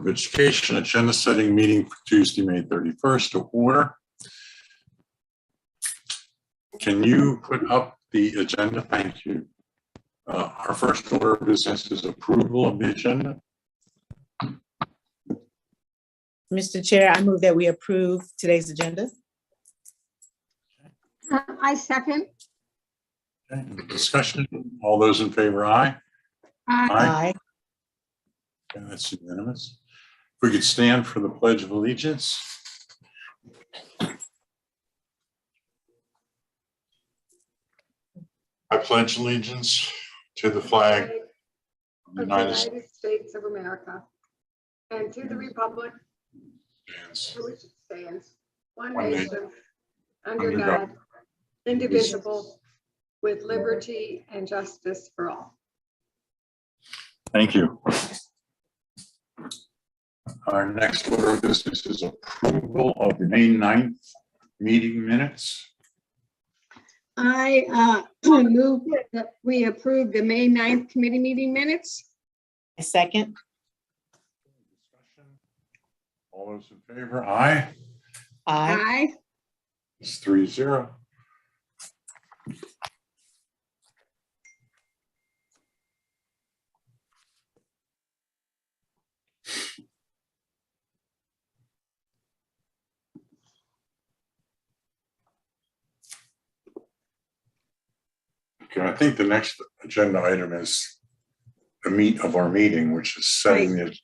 of Education agenda setting meeting for Tuesday, May 31st to order. Can you put up the agenda? Thank you. Our first order of business is approval of the agenda. Mr. Chair, I move that we approve today's agenda. I second. Okay, discussion. All those in favor, aye. Aye. Okay, that's unanimous. If we could stand for the Pledge of Allegiance. I pledge allegiance to the flag of the United States of America and to the republic States. for which it stands, one One nation, under under God, God, indivisible, with liberty and justice for all. Thank you. Our next order of business is approval of the May 9th meeting minutes. I move that we approve the May 9th committee meeting minutes. A second. Discussion. All those in favor, aye. Aye. Aye. It's 3-0. Okay, I think the next agenda item is the meat of our meeting, which is setting the agenda.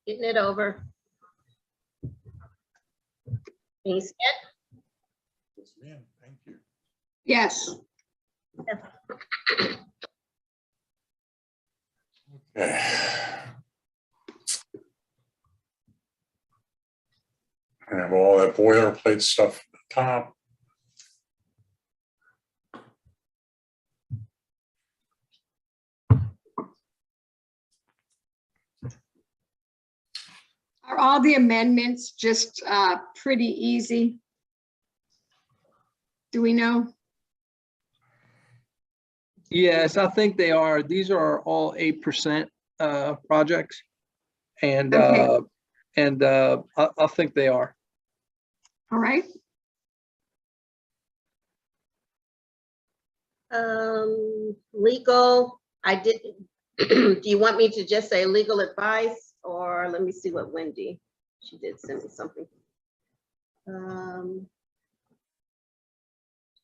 Getting it over. Thanks, Yes, ma'am. Thank you. Yes. Okay. I have all that boilerplate stuff at the top. Are all the amendments just pretty easy? Do we know? Yes, I think they are. These are all 8% projects, and Okay. I think they are. All right. Legal, I didn't, do you want me to just say legal advice, or let me see what Wendy, she did send me something.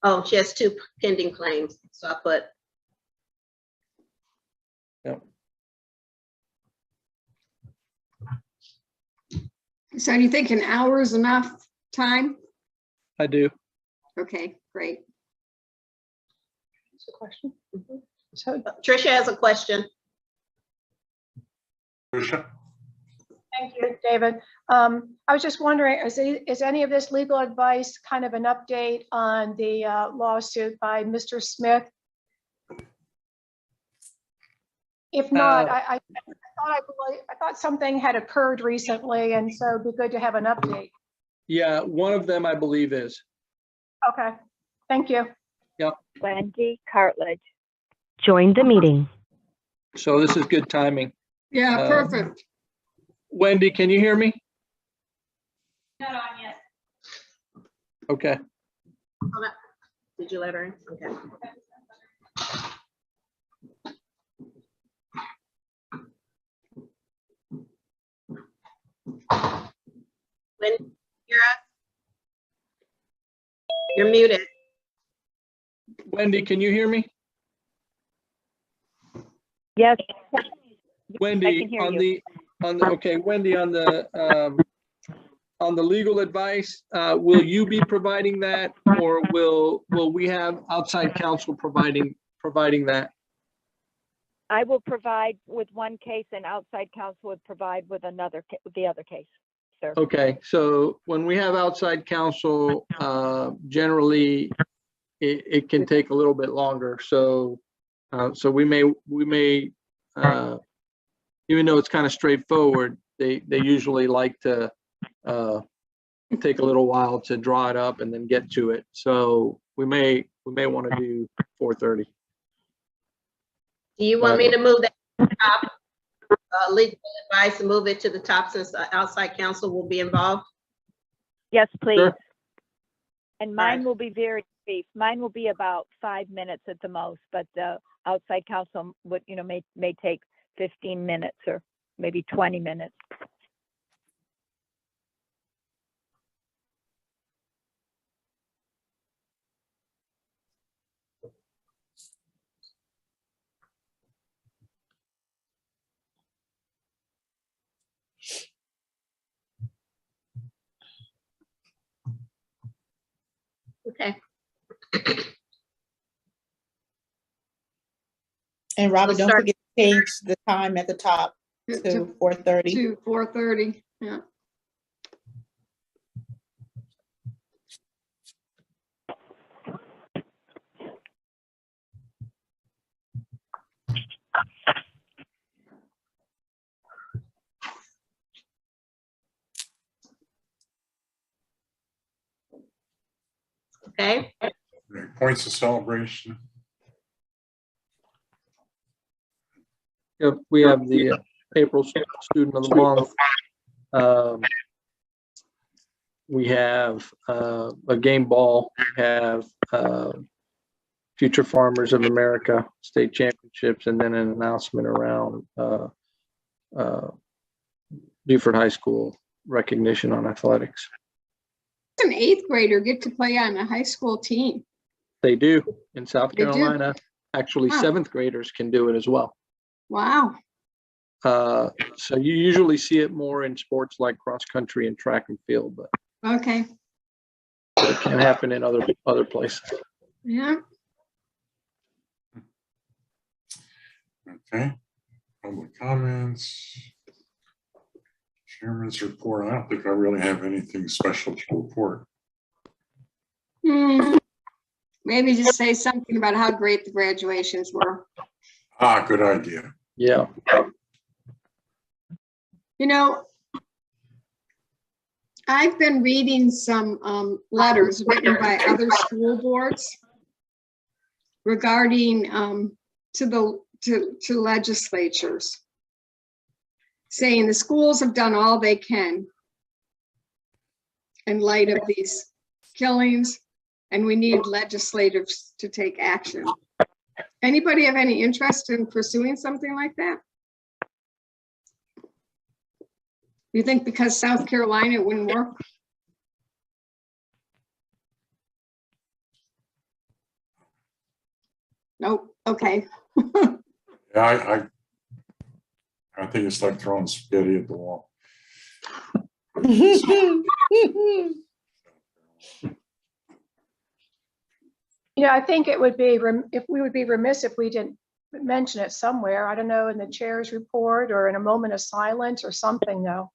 Oh, she has 2 pending claims, so I put. Yep. So do you think an hour is enough time? I do. Okay, great. That's a question. So Tricia has a question. Tricia? Thank you, David. I was just wondering, is any of this legal advice kind of an update on the lawsuit by Mr. Smith? If not, I thought something had occurred recently, and so it'd be good to have an update. Yeah, one of them I believe is. Okay, thank you. Yep. Wendy Cartledge joined the meeting. So this is good timing. Yeah, perfect. Wendy, can you hear me? Not on yet. Okay. Hold up. Did you let her in? Okay. When you're up, you're muted. Wendy, can you hear me? Yes, Wendy, I can hear you. okay, Wendy, on the legal advice, will you be providing that, or will we have outside counsel providing that? I will provide with one case and outside counsel would provide with the other case, sir. Okay, so when we have outside counsel, generally it can take a little bit longer. So we may even though it's kind of straightforward, they usually like to take a little while to draw it up and then get to it. So we may want to do 4:30. Do you want me to move that to the top? Legal advice and move it to the top since outside counsel will be involved? Yes, please. Sure. And right. mine will be very brief. Mine will be about 5 minutes at the most, but the outside counsel would, may take 15 minutes or maybe 20 minutes. Okay. And Robert, We'll don't start- forget to change the time at the top to 4:30. To 4:30, yeah. Okay. Right, points of celebration. Yep, we have the April Student of the Month. We have a game ball. We have Future Farmers of America State Championships, and then an announcement around Beaufort High School recognition on athletics. An 8th grader get to play on a high school team. They do in South They do. Carolina. Actually, Wow. 7th graders can do it as well. Wow. So you usually see it more in sports like cross country and track and field, but Okay. it can happen in other places. Yeah. Okay. Public comments. Chairman's report. I don't think I really have anything special to report. Maybe just say something about how great the graduations were. Ah, good idea. Yeah. You know, I've been reading some letters written by other school boards regarding to legislatures, saying the schools have done all they can in light of these killings, and we need legislators to take action. Anybody have any interest in pursuing something like that? You think because South Carolina it wouldn't work? Nope. Okay. Yeah, I think it's like throwing spaghetti at the wall. I think it would be, if we would be remiss if we didn't mention it somewhere. I don't know, in the chair's report or in a moment of silence or something, though.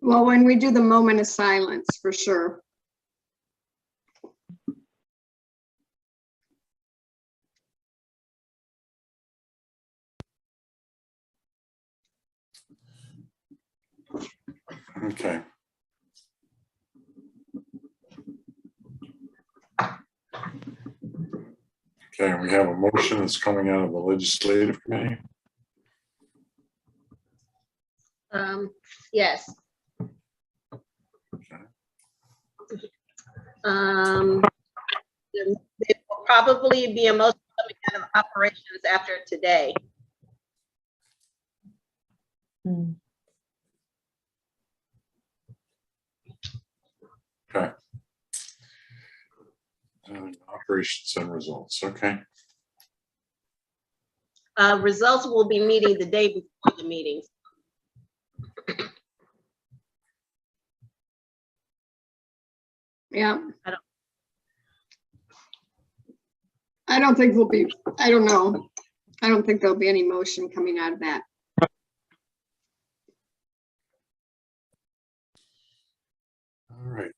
Well, when we do the moment of silence, for sure. Okay. Okay, we have a motion that's coming out of the legislative committee. Yes. Okay. It will probably be a motion coming out of operations after today. Okay. Operations and results, okay. Results will be meeting the day before the meetings. Yeah. I don't think there'll be, I don't know. I don't think there'll be any motion coming out of that. All right.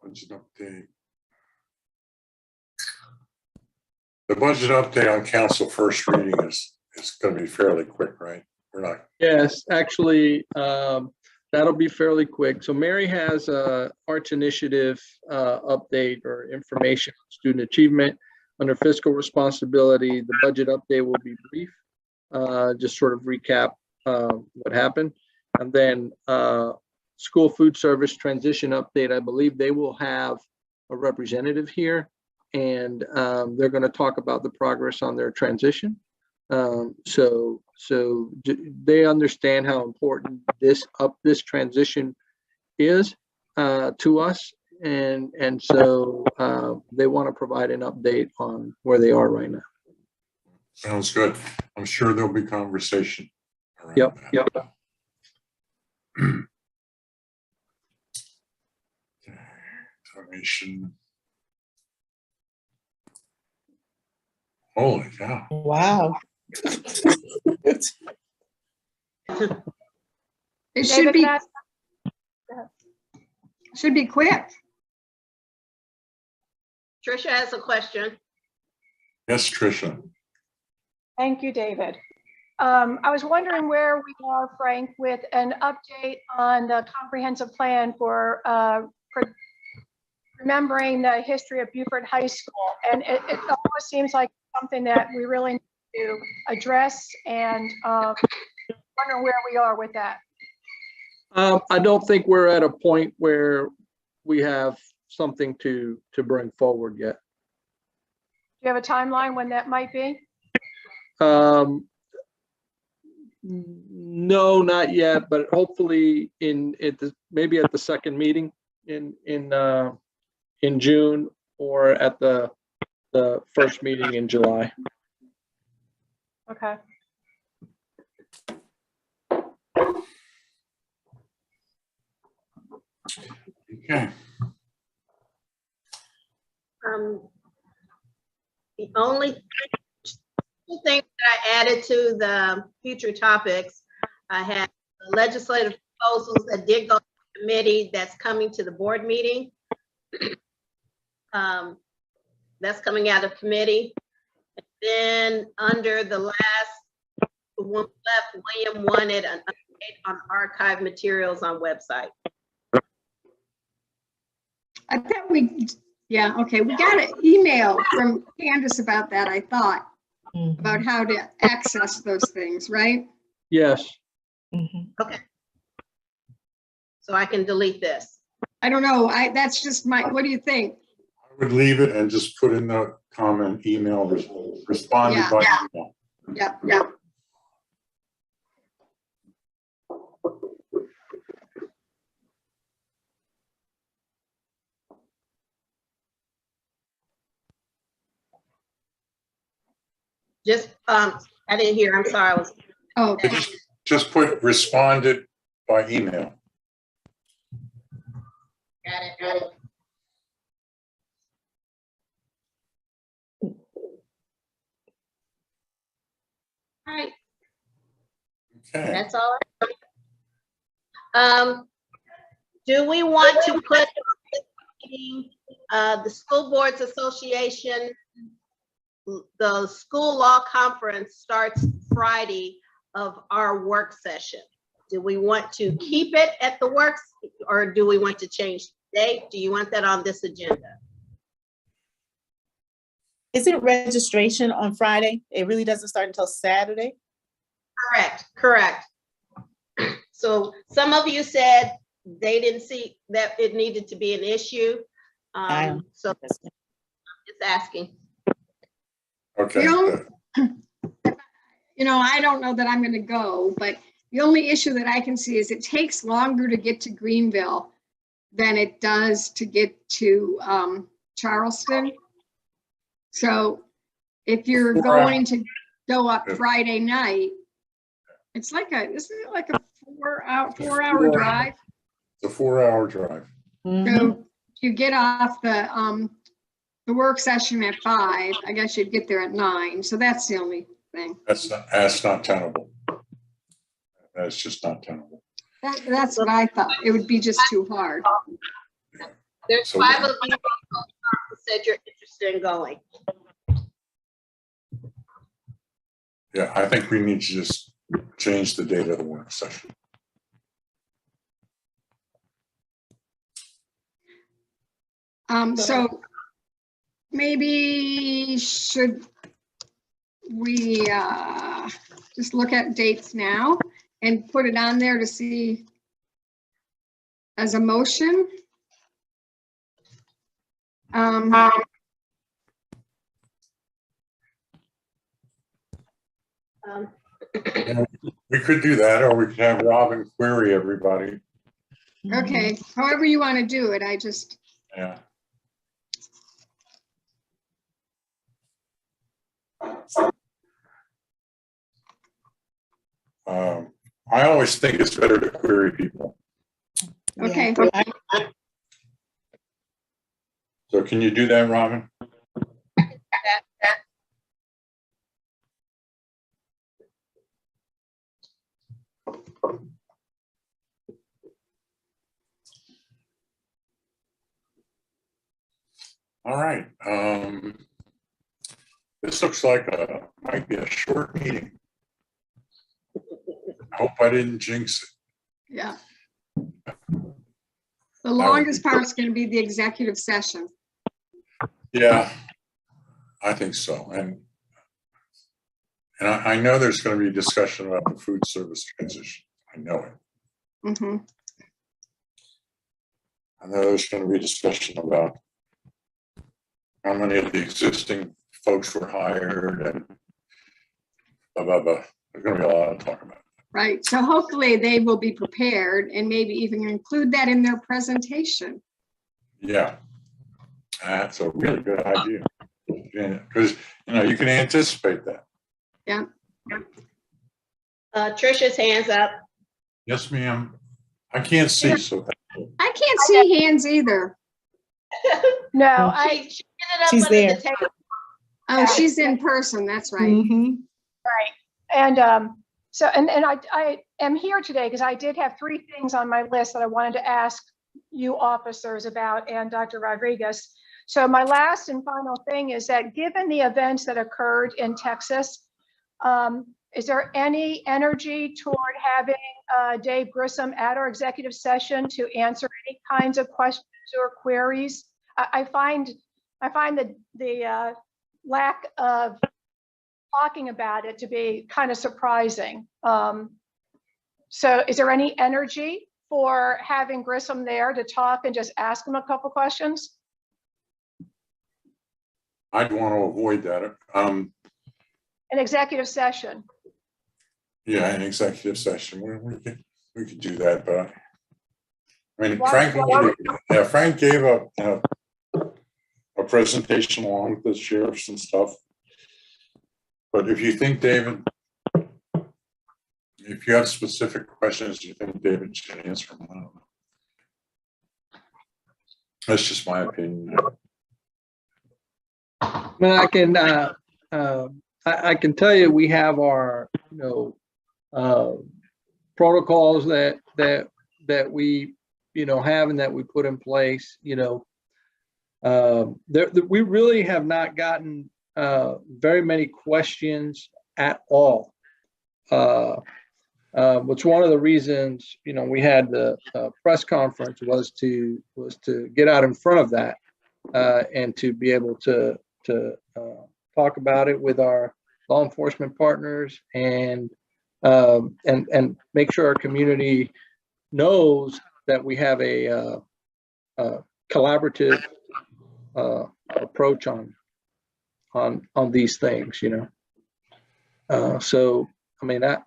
Budget update. The budget update on council first reading is it's gonna be fairly quick, right? We're not, Yes, actually, that'll be fairly quick. So Mary has a Arts Initiative update or information on student achievement. Under fiscal responsibility, the budget update will be brief, just sort of recap what happened. And then school food service transition update, I believe they will have a representative here, and they're going to talk about the progress on their transition. So they understand how important this transition is to us, and so they want to provide an update on where they are right now. sounds good. I'm sure there'll be conversation around Yep, that. yep. Donation. Holy cow. Wow. It should David, be, can should be quick. Tricia has a question. Yes, Tricia. Thank you, David. I was wondering where we are, Frank, with an update on the comprehensive plan for remembering the history of Beaufort High School. And it almost seems like something that we really need to address, and wondering where we are with that. I don't think we're at a point where we have something to bring forward yet. Do you have a timeline when that might be? No, not yet, but hopefully maybe at the second meeting in June, or at the first meeting in July. Okay. Okay. The only two things that I added to the future topics, I had the legislative proposals that did go to the committee that's coming to the board meeting. That's coming out of committee. And then under the last one left, William wanted an update on archive materials on website. I bet yeah, okay, we got an email from Candace about that, I thought, about how to access those things, right? Yes. Okay. So I can delete this. I don't know, that's just what do you think? I would leave it and just put in the comment email, responded Yeah. by email. Yeah. Just, I didn't hear, I'm sorry. Oh, Just put responded by email. Got it. All right, Okay. that's all. Do we want to put the School Boards Association, the school law conference starts Friday of our work session? Do we want to keep it at the works, or do we want to change the date? Do you want that on this agenda? Isn't registration on Friday? It really doesn't start until Saturday? Correct. So some of you said they didn't see that it needed to be an issue. So just asking. Okay. I don't know that I'm gonna go, but the only issue that I can see is it takes longer to get to Greenville than it does to get to Charleston. So if you're going to go up Friday night, it's like isn't it like a 4-hour drive? It's a 4-hour drive. So you get off the work session at 5, I guess you'd get there at 9. So that's the only thing. That's not tenable. That's just not tenable. That's what I thought. It would be just too hard. There's So- 5 of you who said you're interested in going. Yeah, I think we need to just change the date of the work session. So maybe should we just look at dates now and put it on there to see as a motion? We could do that, or we could have Robin query everybody. Okay, however you want to do it, I just, Yeah. I always think it's better to query people. okay. So can you do that, Robin? All right. This looks like might be a short meeting. I hope I didn't jinx it. Yeah. The longest part is going to be the executive session. Yeah, I think so. And I know there's going to be discussion about the food service transition. I know it. Mm-hmm. I know there's going to be discussion about how many of the existing folks were hired and blah, blah, blah. There's going to be a lot to talk about. Right. So hopefully they will be prepared and maybe even include that in their presentation. Yeah, that's a really good idea. Because, you can anticipate that. Yeah. Tricia's hands up. Yes, ma'am. I can't see, so I can't see hands either. No, She ended up She's under there. the table. Oh, she's in person. That's right. Mhm. and so, and I am here today because I did have 3 things on my list that I wanted to ask you officers about and Dr. Rodriguez. So my last and final thing is that given the events that occurred in Texas, is there any energy toward having Dave Grissom at our executive session to answer any kinds of questions or queries? I find that the lack of talking about it to be kind of surprising. So is there any energy for having Grissom there to talk and just ask him a couple questions? I'd want to avoid that. An executive session. Yeah, an executive session. We could do that, but I mean, Why- Frank gave a presentation along with the sheriffs and stuff. But if you think David, if you have specific questions, you think David should answer them, I don't know. That's just my opinion. Well, I can tell you, we have our, protocols that we, have and that we put in place, we really have not gotten very many questions at all. Which one of the reasons, we had the press conference was to get out in front of that and to be able to talk about it with our law enforcement partners and make sure our community knows that we have a collaborative approach on these things, so I mean I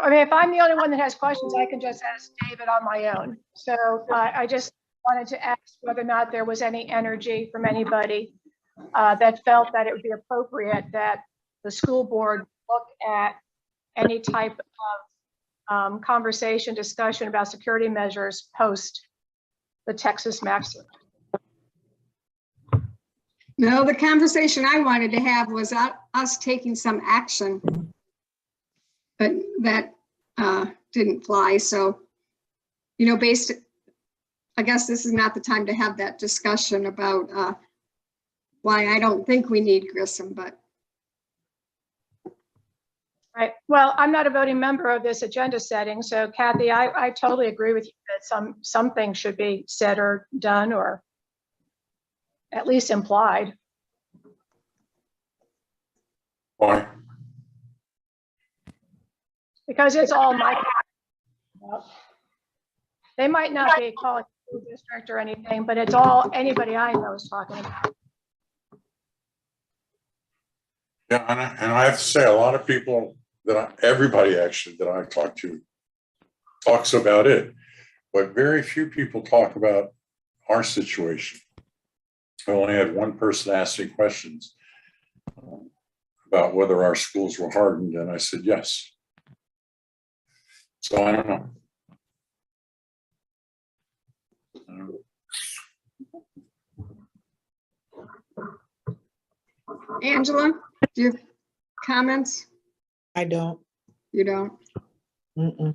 mean, if I'm the only one that has questions, I can just ask David on my own. So I just wanted to ask whether or not there was any energy from anybody that felt that it would be appropriate that the school board look at any type of conversation, discussion about security measures post the Texas massacre. No, the conversation I wanted to have was us taking some action. But that didn't fly. So, I guess this is not the time to have that discussion about why I don't think we need Grissom, but Right. Well, I'm not a voting member of this agenda setting. So Kathy, I totally agree with you that some things should be said or done or at least implied. Why? Because it's all my, they might not be called school district or anything, but it's all anybody I know is talking about. Yeah, and I have to say, a lot of people everybody actually that I talk to talks about it, but very few people talk about our situation. I only had one person ask me questions about whether our schools were hardened, and I said yes. So I don't know. Angela, do you have comments? I don't. You don't? Mm-mm.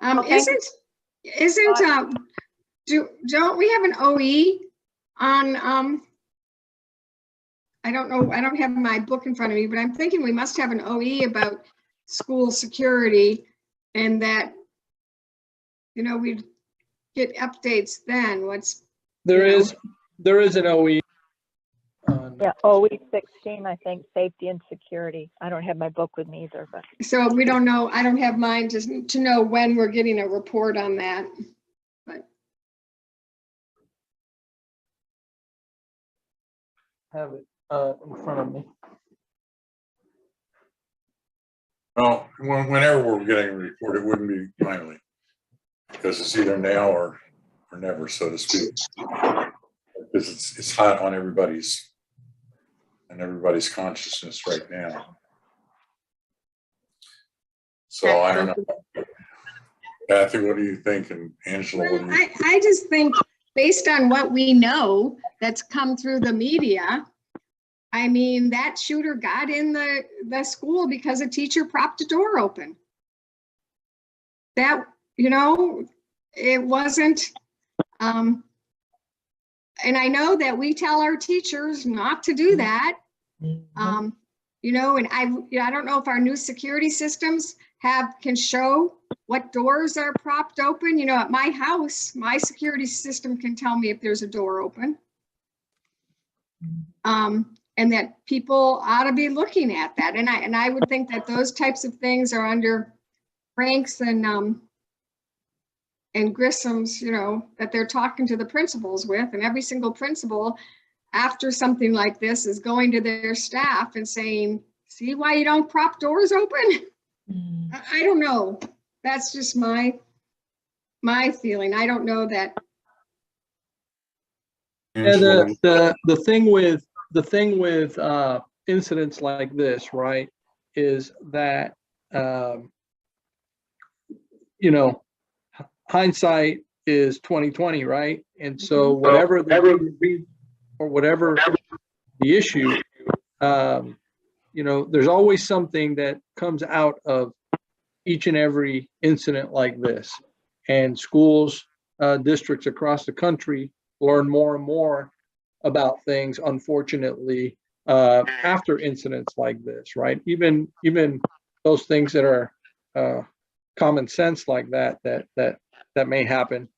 Okay. Don't we have an OE on, I don't know, I don't have my book in front of me, but I'm thinking we must have an OE about school security and that, we'd get updates then. There is an OE. Yeah, OE 16, I think, safety and security. I don't have my book with me either, but. So we don't know, I don't have mine to know when we're getting a report on that. But Have it in front of me. Well, whenever we're getting a report, it wouldn't be timely because it's either now or never, so to speak. Because it's hot on everybody's consciousness right now. So I don't know. Kathy, what do you think? And Angela, what do you think? I just think based on what we know that's come through the media, I mean, that shooter got in the school because a teacher propped a door open. That, it wasn't, and I know that we tell our teachers not to do that. And I don't know if our new security systems can show what doors are propped open. At my house, my security system can tell me if there's a door open. And that people ought to be looking at that. And I would think that those types of things are under Frank's and Grissom's, that they're talking to the principals with, and every single principal after something like this is going to their staff and saying, see why you don't prop doors open? I don't know. That's just my feeling. I don't know that. And the thing with incidents like this, right, is that hindsight is 20/20, right? And so whatever the issue, there's always something that comes out of each and every incident like this. And schools, districts across the country learn more and more about things, unfortunately, after incidents like this, right? Even those things that are common sense like that may happen.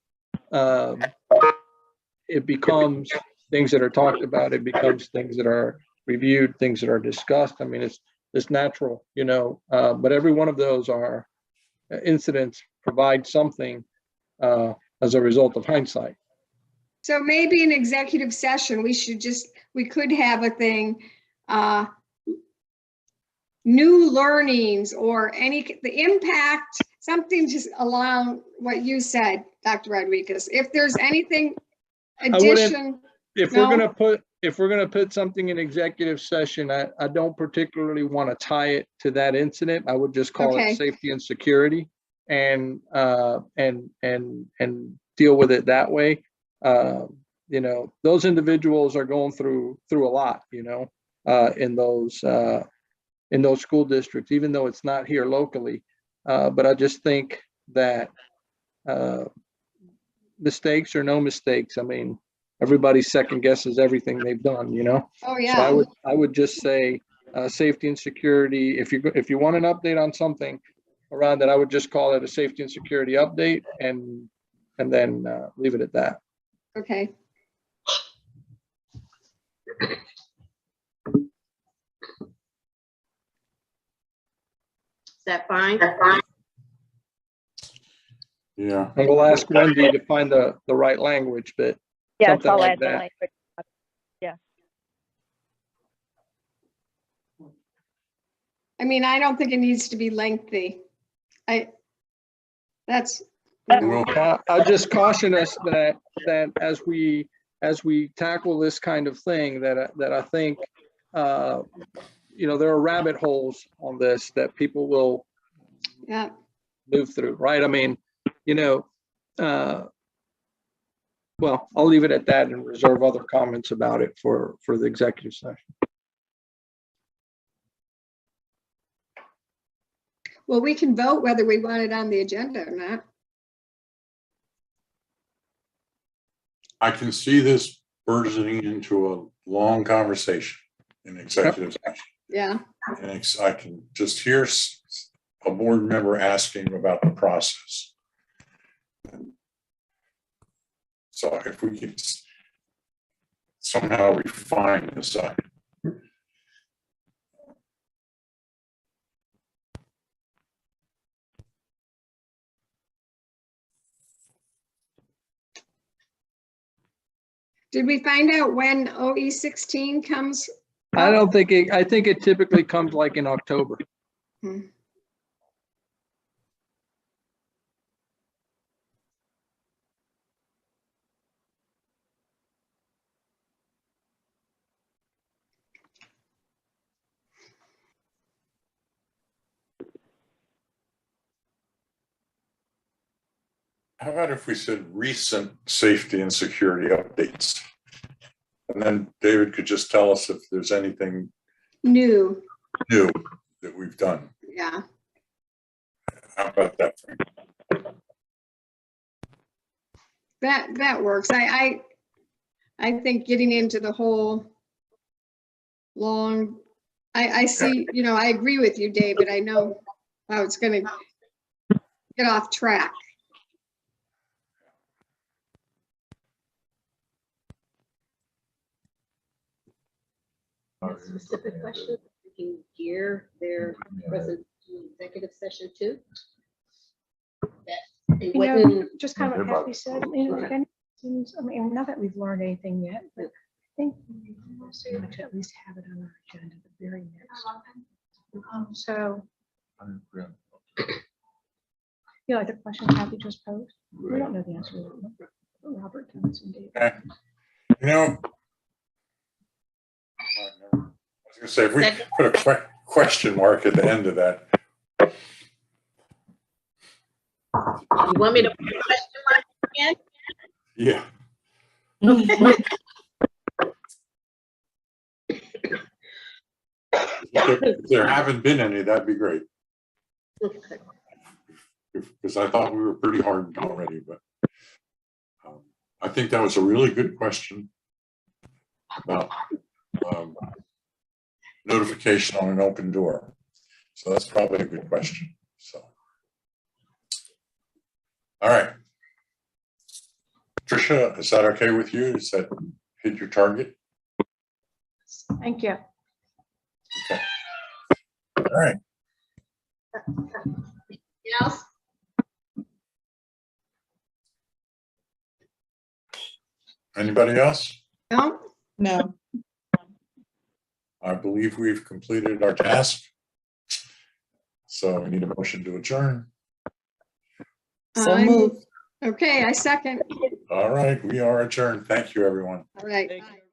It becomes things that are talked about. It becomes things that are reviewed, things that are discussed. I mean, it's natural, but every one of those are incidents provide something as a result of hindsight. So maybe in executive session, we could have a thing, new learnings or the impact, something just along what you said, Dr. Rodriguez. If there's anything addition. If we're gonna put something in executive session, I don't particularly want to tie it to that incident. I would just call it safety and security and deal with it that way. Those individuals are going through a lot, in those school districts, even though it's not here locally. But I just think that mistakes or no mistakes. I mean, everybody second guesses everything they've done, you know? Oh, So yeah. I would just say, safety and security, if you want an update on something around that, I would just call it a safety and security update and then leave it at that. Okay. Is that fine? Yeah, And we'll ask Wendy to find the right language, but Yes, something I'll like add the that. language. I mean, I don't think it needs to be lengthy. That's, Well, I'll just caution us that as we tackle this kind of thing, that I think, you know, there are rabbit holes on this that people will yeah. move through, right? I mean, you know, well, I'll leave it at that and reserve other comments about it for the executive session. Well, we can vote whether we want it on the agenda or not. I can see this burgeoning into a long conversation in executive session. Yeah. And I can just hear a board member asking about the process. So if we could somehow refine this up. Did we find out when OE 16 comes? I don't think I think it typically comes like in October. Hmm. How about if we said recent safety and security updates? And then David could just tell us if there's anything New. new that we've done. Yeah. How about that? That works. I think getting into the whole long, I see, you know, I agree with you, David. I know how it's going to get off track. Specific question, you can gear their present executive session too. That they You know, wouldn't, just kind of what Kathy said, you know, again, seems, I mean, not that we've learned anything yet, but I think we should at least have it on our agenda the very next. So, you know, like the question Kathy just posed, we don't know the answer to that. Robert does and David. Okay. You know, I was gonna say, if we put a question mark at the end of that. you want me to put a question mark again? Yeah. If there haven't been any, that'd be great. Okay. Because I thought we were pretty hardened already, but I think that was a really good question about notification on an open door. So that's probably a good question. So, all right. Tricia, is that okay with you? Is that hit your target? Thank you. Okay. All right. Anything else? Anybody else? No? No. I believe we've completed our task. So we need a motion to adjourn. So moved. Okay, I second. All right, we are adjourned. Thank you, everyone. All right. Thank Bye. you.